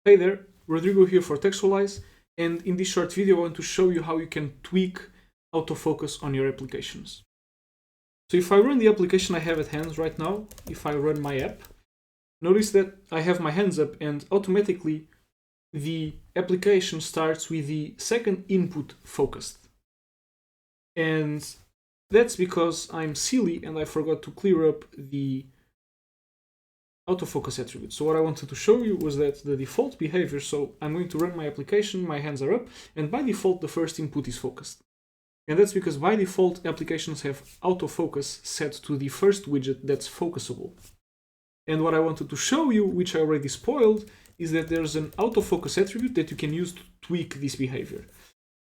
Hey there, Rodrigo here for Textualize, and in this short video I want to show you how you can tweak autofocus on your applications. So if I run the application I have at hand right now, if I run my app, notice that I have my hands up and automatically the application starts with the second input focused. And that's because I'm silly and I forgot to clear up the autofocus attribute. So what I wanted to show you was that the default behavior, so I'm going to run my application, my hands are up, and by default the first input is focused. And that's because by default applications have autofocus set to the first widget that's focusable. And what I wanted to show you, which I already spoiled, is that there's an autofocus attribute that you can use to tweak this behavior.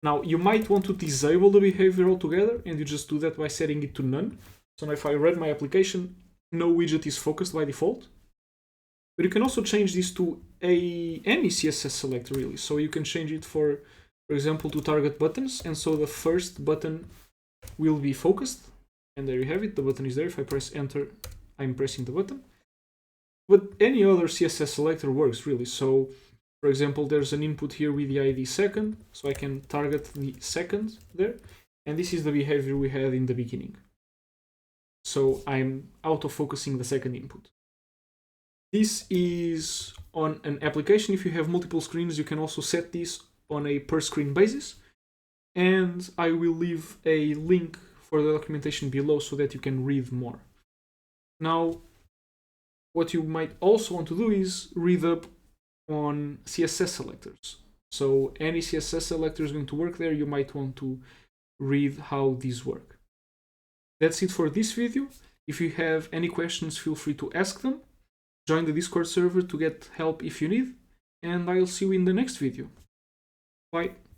Now you might want to disable the behavior altogether, and you just do that by setting it to none. So now if I run my application, no widget is focused by default. But you can also change this to any CSS selector really. So you can change it for example, to target buttons. And so the first button will be focused. And there you have it. The button is there. If I press enter, I'm pressing the button. But any other CSS selector works really. So for example, there's an input here with the ID second. So I can target the second there. And this is the behavior we had in the beginning. So I'm auto-focusing the second input. This is on an application. If you have multiple screens, you can also set this on a per screen basis. And I will leave a link for the documentation below so that you can read more. Now, what you might also want to do is read up on CSS selectors. So any CSS selector is going to work there. You might want to read how these work. That's it for this video. If you have any questions, feel free to ask them. Join the Discord server to get help if you need, and I'll see you in the next video. Bye.